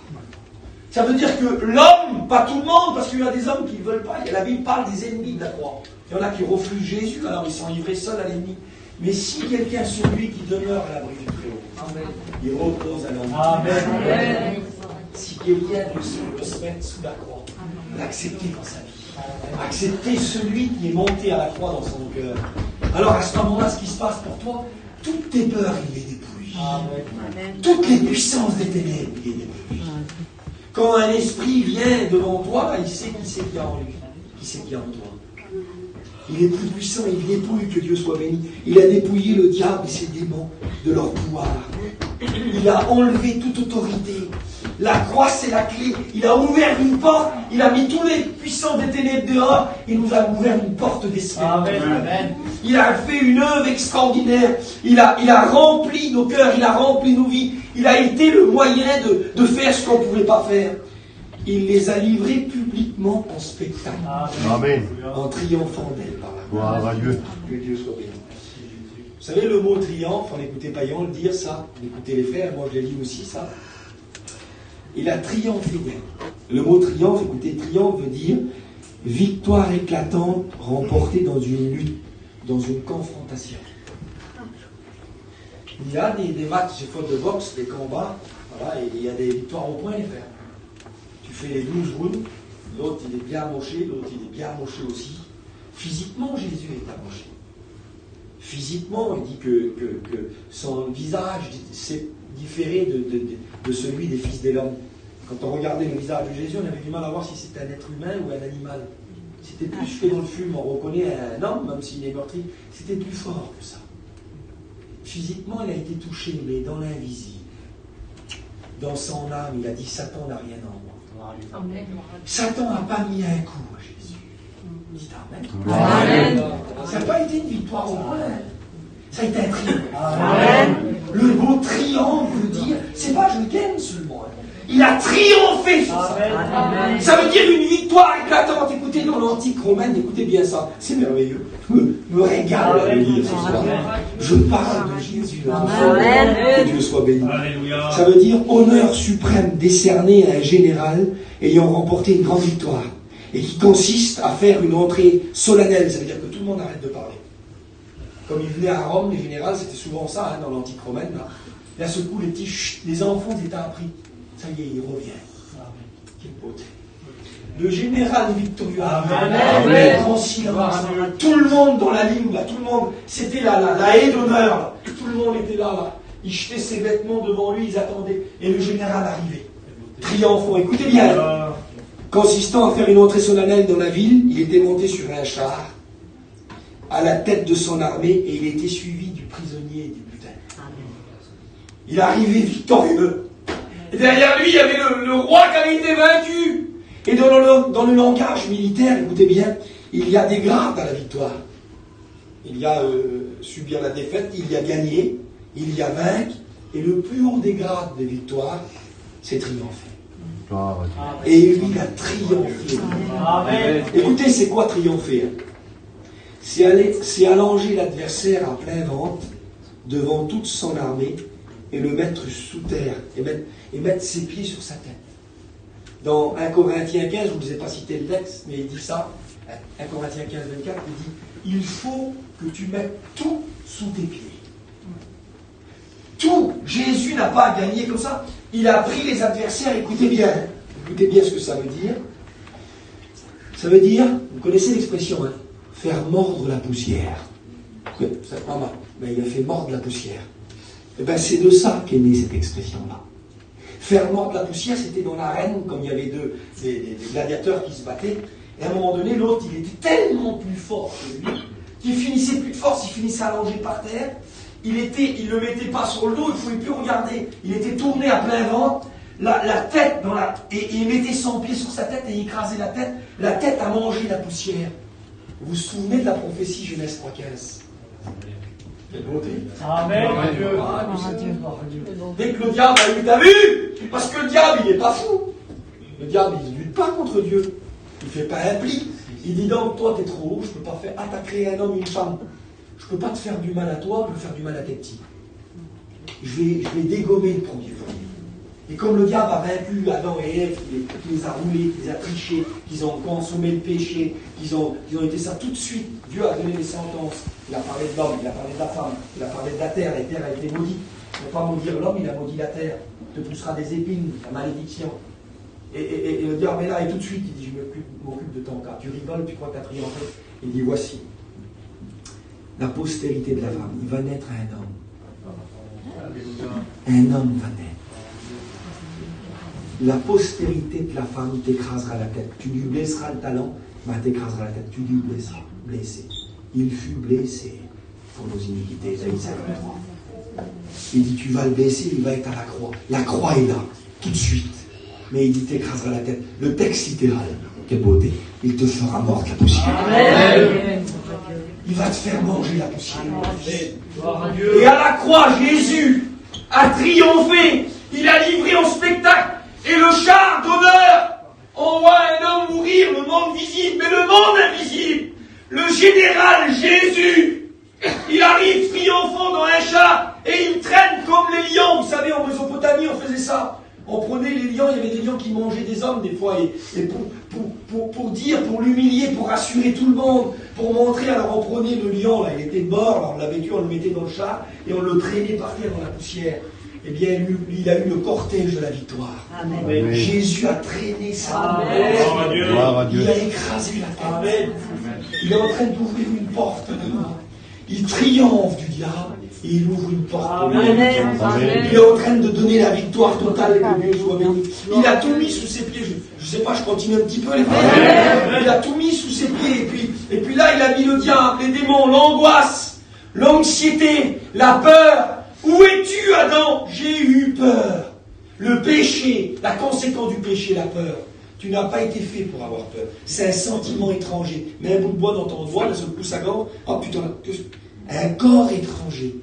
Ça veut dire que l'homme, pas tout le monde, parce qu'il y a des hommes qui ne veulent pas, la Bible parle des ennemis de la croix. Il y en a qui refusent Jésus, alors ils sont livrés seuls à l'ennemi. Mais si quelqu'un, celui qui demeure à l'abri du Très-Haut, il repose à l'abri. Amen. Si quelqu'un veut se mettre sous la croix, l'accepter dans sa vie, accepter celui qui est monté à la croix dans son cœur, alors à ce moment-là, ce qui se passe pour toi, toutes tes peurs, il les dépouille. Toutes les puissances des ténèbres, il les dépouille. Quand un esprit vient devant toi, il sait qui c'est qu'il y a en lui, qui c'est qu'il y a en toi. Il est plus puissant, il dépouille, que Dieu soit béni. Il a dépouillé le diable et ses démons de leur pouvoir. Il a enlevé toute autorité. La croix, c'est la clé. Il a ouvert une porte. Il a mis tous les puissants des ténèbres dehors. Il nous a ouvert une porte d'espérance. Il a fait une œuvre extraordinaire. Il a rempli nos cœurs. Il a rempli nos vies. Il a été le moyen de faire ce qu'on ne pouvait pas faire. Il les a livrés publiquement en spectacle. Amen. En triomphant d'elle par la Gloire à Dieu. Que Dieu soit béni. Vous savez, le mot triomphe, on écoutait Payan le dire ça, on écoutait les frères, moi je l'ai dit aussi ça. Il a triomphé d'elle. Le mot triomphe, écoutez, triomphe veut dire victoire éclatante remportée dans une lutte, dans une confrontation. Il y a des matchs de boxe, des combats, voilà, et il y a des victoires au point, les frères. Tu fais les 12 rounds, l'autre il est bien amoché, l'autre il est bien amoché aussi. Physiquement, Jésus est amoché. Physiquement, il dit que son visage s'est différé de celui des fils de l'homme. Quand on regardait le visage de Jésus, on avait du mal à voir si c'était un être humain ou un animal. C'était plus fait dans le film, on reconnaît un homme, même s'il est meurtri, c'était plus fort que ça. Physiquement, il a été touché, mais dans l'invisible. Dans son âme, il a dit, Satan n'a rien en moi. Satan n'a pas mis un coup à Jésus. Dites Amen. Amen. Ça n'a pas été une victoire au point. Ça a été un triomphe. Amen. Le mot triomphe veut dire, c'est pas je gagne seulement. Il a triomphé sur ça. Amen. Ça veut dire une victoire éclatante. Écoutez, dans l'Antique romaine, écoutez bien ça. C'est merveilleux. Me régale à le lire ce soir. Je parle de Jésus. Amen. Que Dieu soit béni. Alléluia. Ça veut dire honneur suprême décerné à un général ayant remporté une grande victoire. Et qui consiste à faire une entrée solennelle. Ça veut dire que tout le monde arrête de parler. Comme il venait à Rome, les généraux, c'était souvent ça, dans l'Antique romaine. Là, ce coup, les enfants étaient appris. Ça y est, il revient. Quelle beauté. Le général victorieux. Amen. Grand silence. Tout le monde dans la ligne, là, tout le monde, c'était la haie d'honneur. Là. Tout le monde était là. Il jetait ses vêtements devant lui, ils attendaient. Et le général arrivait. Triomphant. Écoutez bien. Consistant à faire une entrée solennelle dans la ville, il était monté sur un char, à la tête de son armée, et il était suivi du prisonnier et du butin. Il arrivait victorieux. Et derrière lui, il y avait le roi qui avait été vaincu. Et dans le langage militaire, écoutez bien, il y a des grades à la victoire. Il y a subir la défaite, il y a gagner, il y a vaincre, et le plus haut des grades des victoires, c'est triompher. Gloire à Dieu. Et lui, il a triomphé. Amen. Écoutez, c'est quoi triompher? C'est allonger l'adversaire à plein ventre devant toute son armée et le mettre sous terre et mettre ses pieds sur sa tête. Dans 1 Corinthiens 15, je ne vous ai pas cité le texte, mais il dit ça, 1 Corinthiens 15, 24, il dit, il faut que tu mettes tout sous tes pieds. Tout. Jésus n'a pas gagné comme ça. Il a pris les adversaires, écoutez bien ce que ça veut dire. Ça veut dire, vous connaissez l'expression, hein, faire mordre la poussière. C'est pas mal, mais il a fait mordre la poussière. Et bien c'est de ça qu'est née cette expression-là. Faire mordre la poussière, c'était dans l'arène, comme il y avait des gladiateurs qui se battaient. Et à un moment donné, l'autre, il était tellement plus fort que lui, qu'il finissait plus de force, il finissait allongé par terre. Il ne le mettait pas sur le dos, il ne pouvait plus regarder. Il était tourné à plein ventre, la tête et il mettait son pied sur sa tête et il écrasait la tête. La tête a mangé la poussière. Vous vous souvenez de la prophétie Genèse 3,15? Quelle beauté. Amen. Dès que le diable a eu, t'as vu? Parce que le diable, il n'est pas fou. Le diable, il ne lutte pas contre Dieu. Il ne fait pas un pli. Il dit donc, toi, t'es trop haut, je ne peux pas faire attaquer un homme, une femme. Je ne peux pas te faire du mal à toi, je vais faire du mal à tes petits. Je vais dégommer le premier premier. Et comme le diable a vaincu Adam et Ève, qui les a roulés, qui les a trichés, qu'ils ont consommé le péché, qu'ils ont été ça, tout de suite, Dieu a donné les sentences. Il a parlé de l'homme, il a parlé de la femme, il a parlé de la terre a été maudite. Il ne faut pas maudire l'homme, il a maudit la terre. Il te poussera des épines, la malédiction. Et le diable est là, et tout de suite, il dit, je m'occupe de ton cas. Tu rigoles, tu crois que tu as triomphé. Il dit, voici, la postérité de la femme, il va naître un homme. Un homme va naître. La postérité de la femme t'écrasera la tête. Tu lui blesseras le talon, mais elle t'écrasera la tête. Tu lui blesseras. Blessé. Il fut blessé pour nos iniquités. Isaïe 53. Il dit, tu vas le blesser, il va être à la croix. La croix est là, tout de suite. Mais il dit, t'écrasera la tête. Le texte littéral, quelle beauté. Il te fera mordre la poussière. Amen. Il va te faire manger la poussière. Et à la croix, Jésus a triomphé. Il a livré en spectacle. Et le char d'honneur, on voit un homme mourir, le monde visible, mais le monde invisible. Le général Jésus, il arrive triomphant dans un char et il traîne comme les lions. Vous savez, en Mésopotamie, on faisait ça. On prenait les lions, il y avait des lions qui mangeaient des hommes des fois, et pour l'humilier, pour rassurer tout le monde, pour montrer, alors on prenait le lion, là, il était mort, là, on l'avait tué, on le mettait dans le char, et on le traînait par terre dans la poussière. Eh bien, il a eu le cortège de la victoire. Amen. Jésus a traîné ça. Il a écrasé la tête. Il est en train d'ouvrir une porte demain. Il triomphe du diable et il ouvre une porte pour lui. Il est en train de donner la victoire totale, que Dieu soit béni. Il a tout mis sous ses pieds. Je ne sais pas, je continue un petit peu les frères. Il a tout mis sous ses pieds. Et puis là, il a mis le diable, les démons, l'angoisse, l'anxiété, la peur. Où es-tu, Adam? J'ai eu peur. Le péché, la conséquence du péché, la peur. Tu n'as pas été fait pour avoir peur. C'est un sentiment étranger. Mets un bout de bois dans ton doigt, là, ça te pousse à gorge. Oh putain, un corps étranger.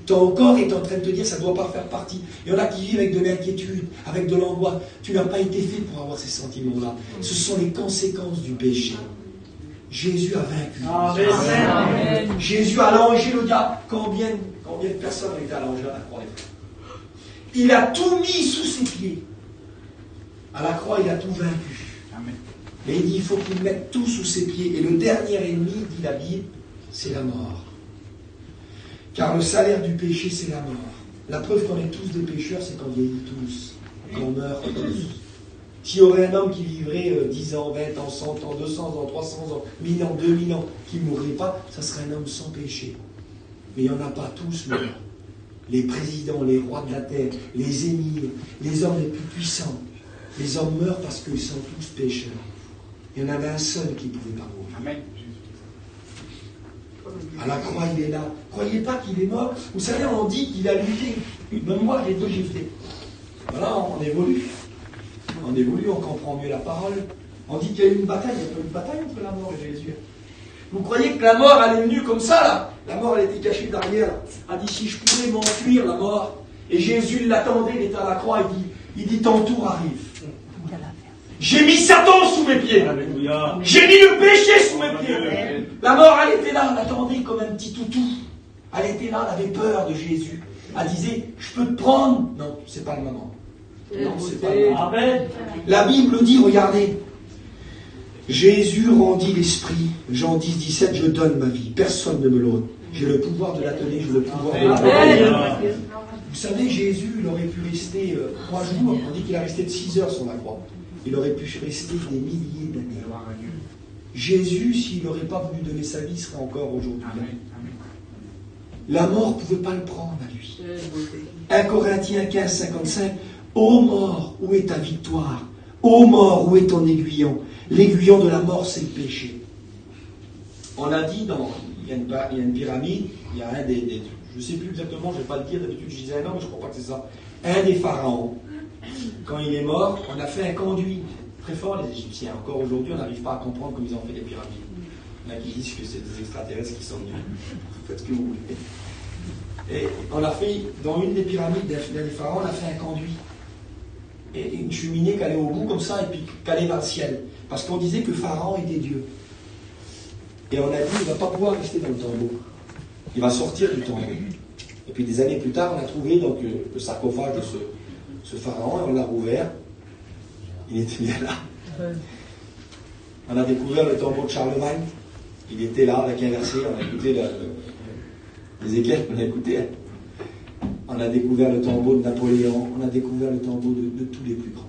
Ton corps est en train de te dire, ça ne doit pas faire partie. Il y en a qui vivent avec de l'inquiétude, avec de l'angoisse. Tu n'as pas été fait pour avoir ces sentiments-là. Ce sont les conséquences du péché. Jésus a vaincu. Amen. Jésus a allongé le diable. Combien de personnes ont été allongées à la croix? Il a tout mis sous ses pieds. À la croix, il a tout vaincu. Amen. Mais il dit, il faut qu'il mette tout sous ses pieds. Et le dernier ennemi, dit la Bible, c'est la mort. Car le salaire du péché, c'est la mort. La preuve qu'on est tous des pécheurs, c'est qu'on vieillit tous. Qu'on meurt tous. S'il y aurait un homme qui vivrait 10 ans, 20 ans, 100 ans, 200 ans, 300 ans, 1000 ans, 2000 ans, qui ne mourrait pas, ça serait un homme sans péché. Mais il n'y en a pas tous morts. Les présidents, les rois de la terre, les émirs, les hommes les plus puissants, les hommes meurent parce qu'ils sont tous pécheurs. Il y en avait un seul qui ne pouvait pas mourir. Amen. À la croix, il est là. Croyez pas qu'il est mort. Vous savez, on dit qu'il a lutté. Même moi, j'ai deux giftés. Voilà, on évolue. On évolue, on comprend mieux la parole. On dit qu'il y a eu une bataille. Il n'y a pas eu une bataille entre la mort et Jésus. Vous croyez que la mort, elle est venue comme ça, là? La mort, elle était cachée derrière. Elle dit, si je pouvais m'enfuir, la mort. Et Jésus l'attendait, il était à la croix, il dit, ton tour arrive. J'ai mis Satan sous mes pieds. Alléluia. J'ai mis le péché sous mes pieds. Amen. La mort, elle était là, elle attendait comme un petit toutou. Elle était là, elle avait peur de Jésus. Elle disait, je peux te prendre. Non, c'est pas le moment. Non, c'est pas le moment. Amen. La Bible dit, regardez. Jésus rendit l'esprit. Jean 10, 17, je donne ma vie. Personne ne me l'ôte. J'ai le pouvoir de la donner, j'ai le pouvoir de la donner. Vous savez, Jésus, il aurait pu rester 3 jours. On dit qu'il a resté de 6 heures sur la croix. Il aurait pu rester des milliers d'années. Jésus, s'il n'aurait pas voulu donner sa vie, serait encore aujourd'hui. La mort ne pouvait pas le prendre à lui. 1 Corinthiens 15, 55. Ô mort, où est ta victoire? Ô mort, où est ton aiguillon? L'aiguillon de la mort, c'est le péché. On a dit, il y a une pyramide, il y a un des je ne sais plus exactement, je ne vais pas le dire, d'habitude je disais un nom, mais je ne crois pas que c'est ça. Un des pharaons, quand il est mort, on a fait un conduit. Très fort les Égyptiens. Encore aujourd'hui, on n'arrive pas à comprendre comment ils ont fait les pyramides. Il y en a qui disent que c'est des extraterrestres qui sont venus. Faites ce que vous voulez. Et on a fait, dans une des pyramides d'un des pharaons, on a fait un conduit. Et une cheminée qui allait au bout comme ça, et puis qui allait vers le ciel. Parce qu'on disait que Pharaon était Dieu. Et on a dit, il ne va pas pouvoir rester dans le tombeau. Il va sortir du tombeau. Et puis des années plus tard, on a trouvé donc, le sarcophage de ce pharaon, et on l'a rouvert. Il était bien là. On a découvert le tombeau de Charlemagne. Il était là avec un verset. On a écouté Ézéchiel, on a écouté. On a découvert le tombeau de Napoléon. On a découvert le tombeau de tous les plus grands.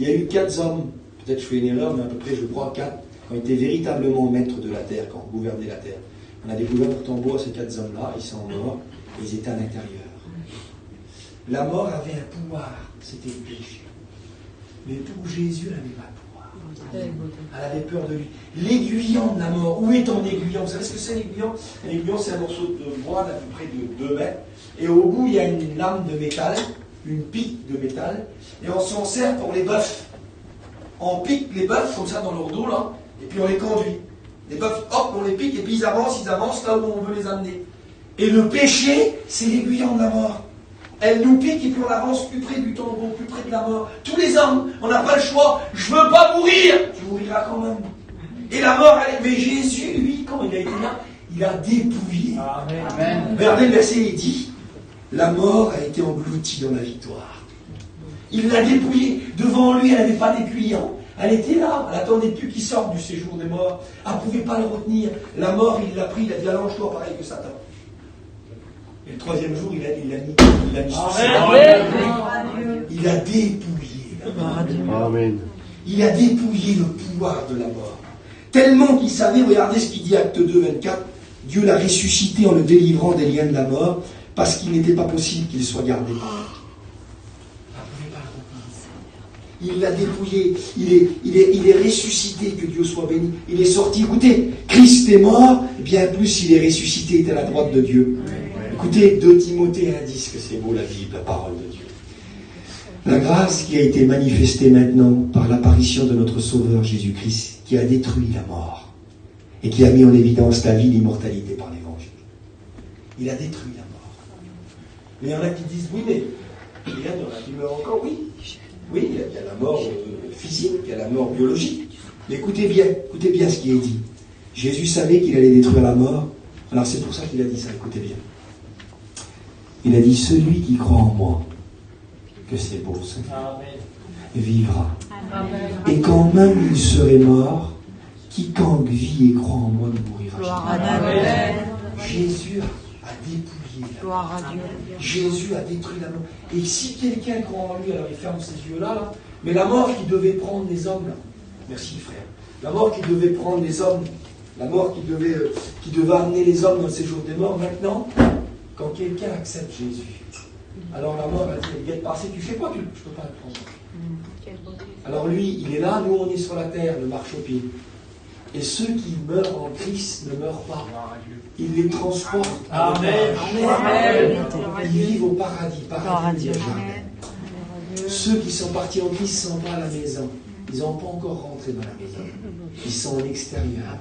Il y a eu 4 hommes, peut-être je fais une erreur, mais à peu près, je crois, 4, qui ont été véritablement maîtres de la terre, qui ont gouverné la terre. On a découvert leur tombeau à ces 4 hommes-là. Ils sont morts et ils étaient à l'intérieur. La mort avait un pouvoir, c'était le péché. Mais pour Jésus, elle n'avait pas de pouvoir. Elle avait peur de lui. L'aiguillon de la mort. Où est ton aiguillon? Vous savez ce que c'est l'aiguillon? Un aiguillon, c'est un morceau de bois d'à peu près de 2 mètres. Et au bout, il y a une lame de métal, une pique de métal. Et on s'en sert pour les bœufs. On pique les bœufs comme ça dans leur dos, là, et puis on les conduit. Les bœufs, hop, on les pique, et puis ils avancent là où on veut les amener. Et le péché, c'est l'aiguillon de la mort. Elle nous pique et puis on avance plus près du tombeau, plus près de la mort. Tous les hommes, on n'a pas le choix. Je veux pas mourir. Tu mouriras quand même. Et la mort, mais Jésus, lui, quand il a été là, il a dépouillé. Amen. Regardez le verset, il dit, la mort a été engloutie dans la victoire. Il l'a dépouillée. Devant lui, elle n'avait pas d'aiguillon. Elle était là, elle n'attendait plus qu'il sorte du séjour des morts. Elle ne pouvait pas le retenir. La mort, il l'a pris, il a dit, allonge-toi pareil que Satan. Et le 3e jour, il l'a mis il a dépouillé la mort. Amen. Il a dépouillé le pouvoir de la mort. Tellement qu'il savait, regardez ce qu'il dit Acte 2, 24, Dieu l'a ressuscité en le délivrant des liens de la mort, parce qu'il n'était pas possible qu'il soit gardé. Il l'a dépouillé, il est ressuscité, que Dieu soit béni. Il est sorti, écoutez, Christ est mort, bien plus il est ressuscité, il est à la droite de Dieu. Écoutez, 2 Timothée 1,10, que c'est beau la Bible, la parole de Dieu. La grâce qui a été manifestée maintenant par l'apparition de notre Sauveur Jésus-Christ, qui a détruit la mort et qui a mis en évidence la vie et l'immortalité par l'Évangile. Il a détruit la mort. Mais il y en a qui disent, oui, mais il y en a qui meurent encore, oui. Oui, il y a la mort physique, il y a la mort biologique. Mais écoutez bien ce qui est dit. Jésus savait qu'il allait détruire la mort, alors c'est pour ça qu'il a dit ça, écoutez bien. Il a dit, celui qui croit en moi, que c'est beau ça, vivra. Amen. Et quand même il serait mort, quiconque vit et croit en moi ne mourra jamais. Jésus a dépouillé la mort. Jésus a détruit la mort. Et si quelqu'un croit en lui, alors il ferme ses yeux là, mais la mort qui devait prendre les hommes, là, merci frère, la mort qui devait prendre les hommes, la mort qui devait amener les hommes dans le séjour des morts, maintenant, quand quelqu'un accepte Jésus, alors la mort a dit, il vient de passer, tu fais quoi? Je ne peux pas le prendre. Alors lui, il est là, nous on est sur la terre, le marche-au-pied. Et ceux qui meurent en Christ ne meurent pas. Il les transporte. Amen. Ils vivent au paradis, paradis jardin. Ceux qui sont partis en Christ ne sont pas à la maison. Ils n'ont pas encore rentré dans la maison. Ils sont en extérieur.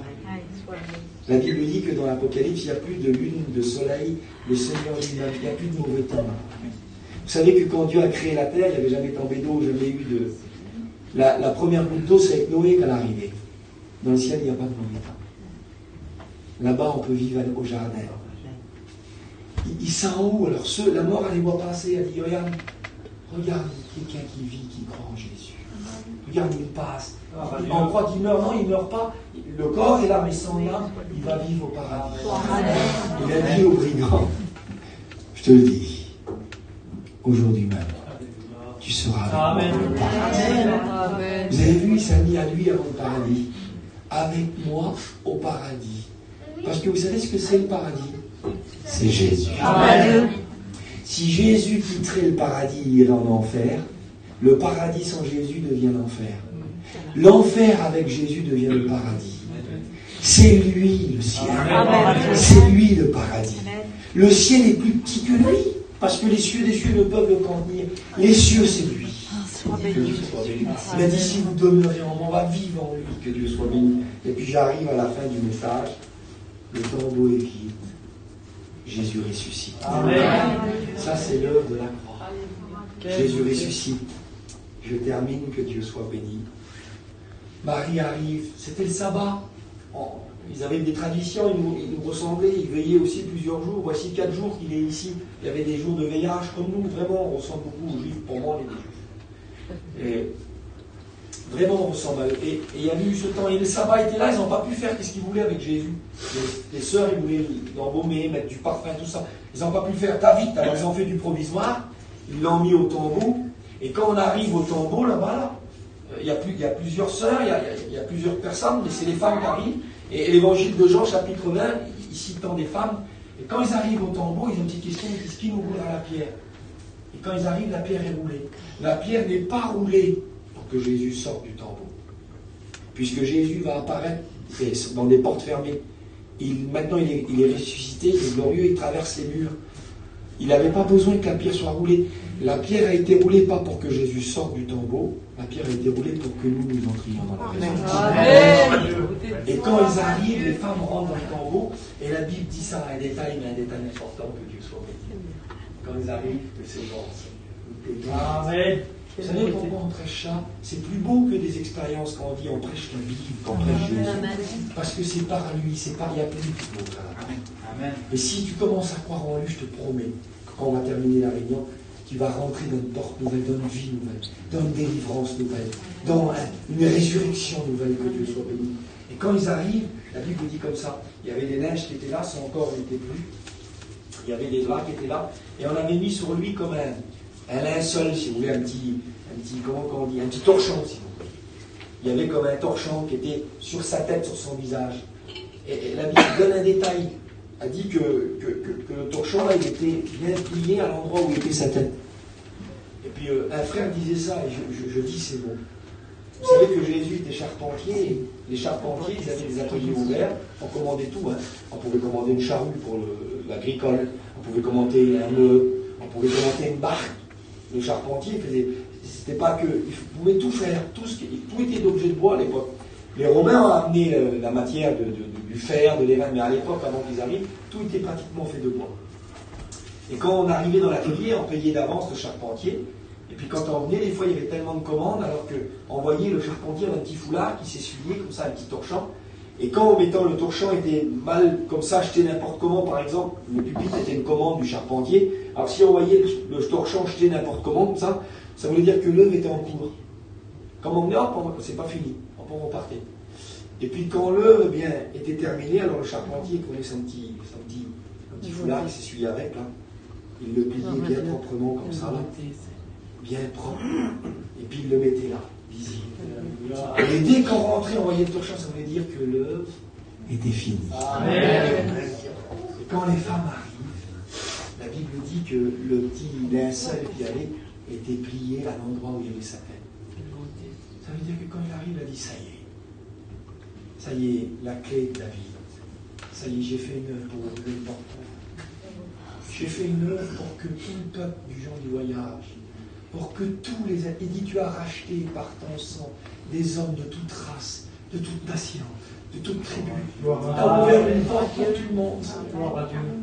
La Bible dit que dans l'Apocalypse, il n'y a plus de lune, de soleil, le Seigneur lui-même, il n'y a plus de mauvais temps. Vous savez que quand Dieu a créé la terre, il n'y avait jamais tombé d'eau, jamais eu de... La première goutte d'eau, c'est avec Noé qu'elle est arrivée. Dans le ciel, il n'y a pas de mauvais temps. Là-bas, on peut vivre au jardin. Ils sont où? Alors la mort, elle les voit passer, elle dit, regarde quelqu'un qui vit, qui croit en Jésus. Regarde, il passe. On croit qu'il meurt. Non, il ne meurt pas. Le corps est là, mais son âme, il va vivre au paradis. Il a dit aux brigands, je te le dis, aujourd'hui même, tu seras avec moi au paradis. Vous avez vu, il s'est mis à lui avant le paradis. Avec moi au paradis. Parce que vous savez ce que c'est le paradis? C'est Jésus. Amen. Si Jésus quitterait le paradis, il irait en enfer. Le paradis sans Jésus devient l'enfer. L'enfer avec Jésus devient le paradis. C'est lui le ciel. C'est lui le paradis. Le ciel est plus petit que lui. Parce que les cieux des cieux ne peuvent le contenir. Les cieux, c'est lui. Il a dit, si vous demeurez en moi, on va vivre en lui, que Dieu soit béni. Et puis j'arrive à la fin du message. Le tombeau est vide. Jésus ressuscite. Amen. Ça, c'est l'œuvre de la croix. Jésus ressuscite. Je termine, que Dieu soit béni. Marie arrive. C'était le sabbat. ils avaient des traditions, ils nous ressemblaient, ils veillaient aussi plusieurs jours. Voici 4 jours qu'il est ici. Il y avait des jours de veillage comme nous. Vraiment, on ressemble beaucoup aux Juifs. Pour moi, on est des Juifs. Et vraiment, on ressemble à eux. Et il y a eu ce temps. Et le sabbat était là, ils n'ont pas pu faire ce qu'ils voulaient avec Jésus. Les sœurs, ils voulaient l'embaumer, mettre du parfum, tout ça. Ils n'ont pas pu le faire. David, alors ils ont fait du provisoire. Ils l'ont mis au tombeau. Et quand on arrive au tombeau, là-bas, là, il y a plusieurs sœurs, il y a plusieurs personnes, mais c'est les femmes qui arrivent. Et l'évangile de Jean, chapitre 20, il cite tant des femmes. Et quand ils arrivent au tombeau, ils ont une petite question, ils disent qui nous roulera la pierre? Et quand ils arrivent, la pierre est roulée. La pierre n'est pas roulée pour que Jésus sorte du tombeau. Puisque Jésus va apparaître dans des portes fermées. Maintenant, il est ressuscité, il est glorieux, il traverse les murs. Il n'avait pas besoin que la pierre soit roulée. La pierre a été roulée pas pour que Jésus sorte du tombeau, la pierre a été roulée pour que nous entrions dans la résurrection. Et quand ils arrivent, les femmes rentrent dans le tombeau, et la Bible dit ça, un détail, mais un détail important, que Dieu soit béni. Quand ils arrivent, c'est bon. Amen. Vous savez pourquoi on prêche ça? C'est plus beau que des expériences quand on dit on prêche la Bible, quand on prêche Jésus. Parce que c'est par lui, c'est par, il n'y a plus de mots. Amen. Et si tu commences à croire en lui, je te promets, quand on va terminer la réunion, tu vas rentrer dans une porte nouvelle, dans une vie nouvelle, dans une délivrance nouvelle, dans une résurrection nouvelle, que Dieu soit béni. Et quand ils arrivent, la Bible dit comme ça, il y avait des neiges qui étaient là, son corps n'était plus, il y avait des draps qui étaient là, et on avait mis sur lui comme un linceul, si vous voulez, un petit comment on dit, un petit torchon, si vous voulez. Il y avait comme un torchon qui était sur sa tête, sur son visage. Et la Bible donne un détail. A dit que le torchon, là, il était bien plié à l'endroit où était sa tête. Et puis un frère disait ça, et je dis c'est bon. Vous savez que Jésus était charpentier, et les charpentiers, ils avaient des ateliers ouverts, on commandait tout. Hein. On pouvait commander une charrue pour l'agricole, on pouvait commander un meuble, on pouvait commander une barque. Le charpentier faisait, c'était pas que, il pouvait tout faire, tout était d'objets de bois à l'époque. Les Romains ont amené la matière du fer, de l'airain, mais à l'époque, avant qu'ils arrivent, tout était pratiquement fait de bois. Et quand on arrivait dans l'atelier, on payait d'avance le charpentier. Et puis quand on venait, des fois, il y avait tellement de commandes, alors qu'on voyait le charpentier dans un petit foulard qui s'essuyait, comme ça, un petit torchon. Et quand, en mettant le torchon était mal, comme ça, jeté n'importe comment, par exemple, le pupitre était une commande du charpentier. Alors si on voyait le torchon jeté n'importe comment, comme ça voulait dire que l'œuvre était en cours. Quand on venait, hop, c'est pas fini. On repartait. Et puis quand l'œuvre était terminée, alors le charpentier prenait son petit foulard qui s'essuyait avec, là. Il le pliait bien proprement comme ça, là. Bien propre. Et puis il le mettait là, visible. Et dès qu'on rentrait, on voyait le torchon, ça voulait dire que l'œuvre était finie. Amen. Et quand les femmes arrivent, la Bible dit que le petit linceul qui allait était plié à l'endroit où il y avait sa tête. Ça veut dire que quand il arrive, il a dit ça y est, la clé de la vie. Ça y est, j'ai fait une œuvre pour ouvrir le portail. J'ai fait une œuvre pour que tout le peuple du gens du voyage, pour que tous les... Il dit, tu as racheté par ton sang des hommes de toute race, de toute nation, de toute tribu. Tu as ouvert une porte pour tout le monde.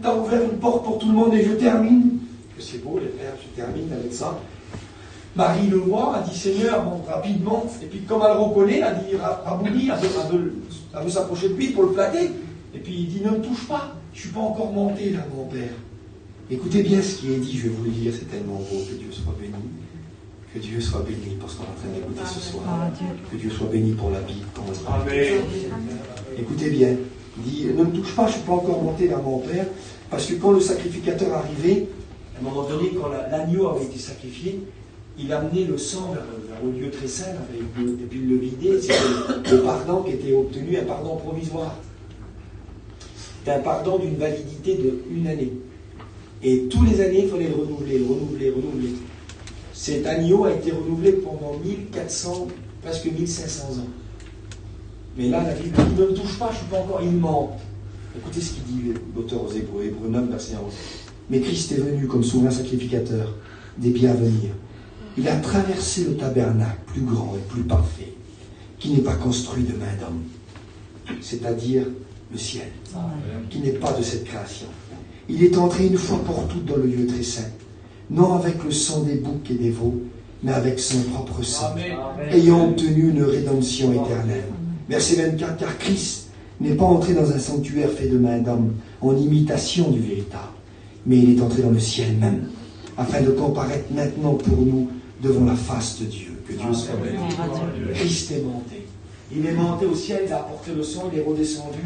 Tu as ouvert une porte pour tout le monde. Et je termine, que c'est beau les frères, je termine avec ça. Marie le voit, a dit Seigneur, bon, rapidement, et puis comme elle reconnaît, elle a dit Rabouni, elle veut s'approcher de lui pour le flatter, et puis il dit ne me touche pas, je ne suis pas encore monté là, mon père. Écoutez bien ce qui est dit, je vais vous le dire, c'est tellement beau, que Dieu soit béni. Que Dieu soit béni pour ce qu'on est en train d'écouter ce soir. Que Dieu soit béni pour la Bible. Amen. Écoutez bien, il dit ne me touche pas, je ne suis pas encore monté vers mon père, parce que quand le sacrificateur arrivait, à un moment donné, quand l'agneau avait été sacrifié, il amenait le sang vers le lieu très saint, et puis il le vidait. C'était le pardon qui était obtenu, un pardon provisoire. C'était un pardon d'une validité d'1 année. Et tous les années, il fallait le renouveler. Cet agneau a été renouvelé pendant 1400, presque 1500 ans. Mais là, la Bible dit, ne me touche pas, je ne suis pas encore, il ment. Écoutez ce qu'il dit l'auteur aux Hébreux, Hébreux 9, verset 11. Mais Christ est venu comme souverain sacrificateur des biens à venir. Il a traversé le tabernacle plus grand et plus parfait, qui n'est pas construit de main d'homme, c'est-à-dire le ciel, qui n'est pas de cette création. Il est entré une fois pour toutes dans le lieu très saint, non avec le sang des boucs et des veaux, mais avec son propre sang, ayant obtenu une rédemption éternelle. Verset 24, car Christ Il n'est pas entré dans un sanctuaire fait de main d'homme, en imitation du véritable, mais il est entré dans le ciel même, afin de comparaître maintenant pour nous devant la face de Dieu. Que Dieu soit béni. Christ est monté. Il est monté au ciel, il a apporté le son, il est redescendu.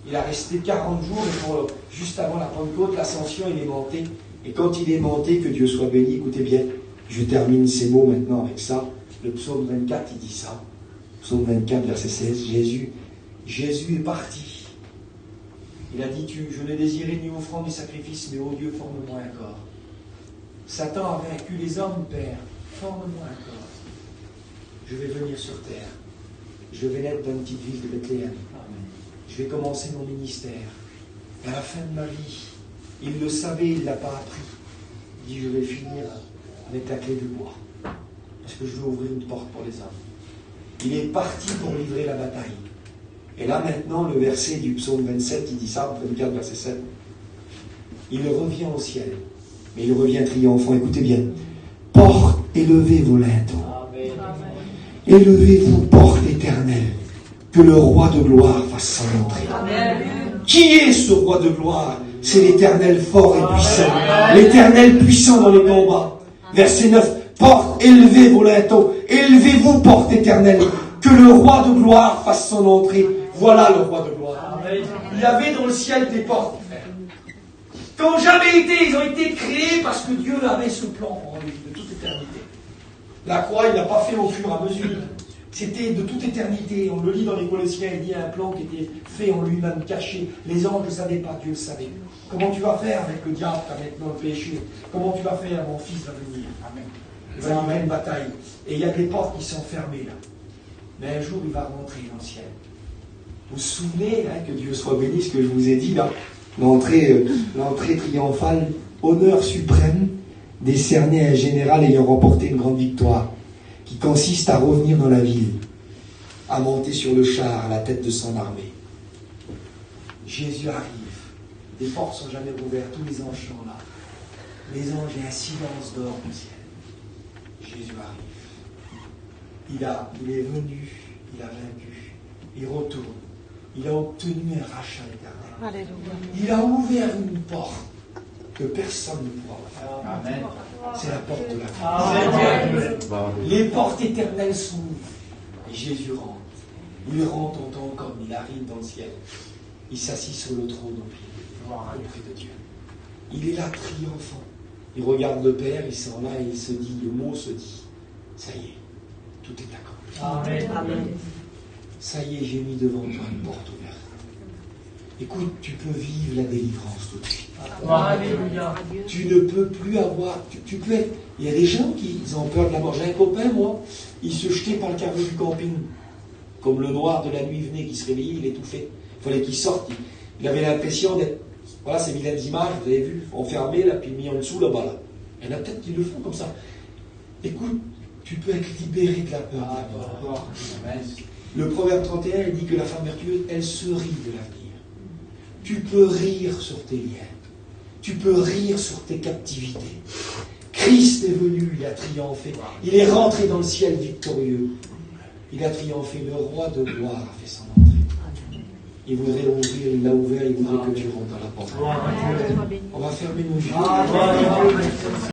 Il a resté 40 jours, et juste avant la Pentecôte, l'ascension, il est monté. Et quand il est monté, que Dieu soit béni, écoutez bien, je termine ces mots maintenant avec ça. Le psaume 24, il dit ça. Psaume 24, verset 16. Jésus est parti. Il a dit, je ne désirais ni offrande ni sacrifice, mais ô Dieu, forme-moi un corps. Satan a vaincu les hommes, Père. Forme-moi un corps. Je vais venir sur terre. Je vais naître dans une petite ville de Bethléem. Je vais commencer mon ministère. Et à la fin de ma vie, il le savait, il ne l'a pas appris. Il dit, je vais finir avec la clé du bois. Parce que je veux ouvrir une porte pour les hommes. Il est parti pour livrer la bataille. Et là maintenant, le verset du psaume 27, il dit ça, 24, verset 7. Il revient au ciel. Mais il revient triomphant. Écoutez bien. Porte, élevez vos linteaux. Élevez-vous, porte éternelle. Que le roi de gloire fasse son entrée. Qui est ce roi de gloire? C'est l'Éternel fort et puissant. L'Éternel puissant dans les combats. Verset 9. Porte, élevez vos linteaux. Élevez-vous, porte éternelle. Que le roi de gloire fasse son entrée. Voilà le roi de gloire. Il y avait dans le ciel des portes. Qui n'ont jamais été, ils ont été créés parce que Dieu avait ce plan en lui, de toute éternité. La croix, il n'a pas fait au fur et à mesure. C'était de toute éternité. On le lit dans les Colossiens, il dit un plan qui était fait en lui-même, caché. Les anges ne savaient pas, Dieu le savait. Comment tu vas faire avec le diable qui a maintenant le péché? Comment tu vas faire, mon fils va venir? Amen. Il va livrer une bataille. Et il y a des portes qui sont fermées là. Mais un jour, il va rentrer dans le ciel. Vous vous souvenez, que Dieu soit béni, ce que je vous ai dit là, l'entrée triomphale, honneur suprême, décerné à un général ayant remporté une grande victoire, qui consiste à revenir dans la ville, à monter sur le char à la tête de son armée. Jésus arrive. Les portes sont jamais ouvertes, tous les anges sont là. Les anges, il y a un silence d'or au ciel. Jésus arrive. Il est venu, il a vaincu, il retourne. Il a obtenu un rachat éternel. Il a ouvert une porte que personne ne pourra ouvrir. Amen. C'est la porte de la vie. Les portes éternelles sont ouvertes. Et Jésus rentre. Il rentre en tant qu'homme. Il arrive dans le ciel. Il s'assit sur le trône auprès de Dieu. Il est là triomphant. Il regarde le Père, il s'en va et il se dit, le mot se dit, ça y est, tout est accompli. Amen. Ça y est, j'ai mis devant toi une porte ouverte. Écoute, tu peux vivre la délivrance tout de suite. Alléluia. Tu ne peux plus avoir... Tu peux être... Il y a des gens qui ont peur de la mort. J'ai un copain, moi, il se jetait par le carreau du camping. Comme le noir de la nuit venait, qui se réveillait, il étouffait. Il fallait qu'il sorte. Il avait l'impression d'être... Voilà, ces vilaines images, vous avez vu, enfermées, là, puis mis en dessous, là-bas, là. Il y en a peut-être qui le font comme ça. Écoute, tu peux être libéré de la peur de la mort. Le proverbe 31, il dit que la femme vertueuse, elle se rit de l'avenir. Tu peux rire sur tes liens. Tu peux rire sur tes captivités. Christ est venu, il a triomphé. Il est rentré dans le ciel victorieux. Il a triomphé. Le roi de gloire a fait son entrée. Il voudrait l'ouvrir, il l'a ouvert, il voudrait que tu rentres dans la porte. On va fermer nos yeux.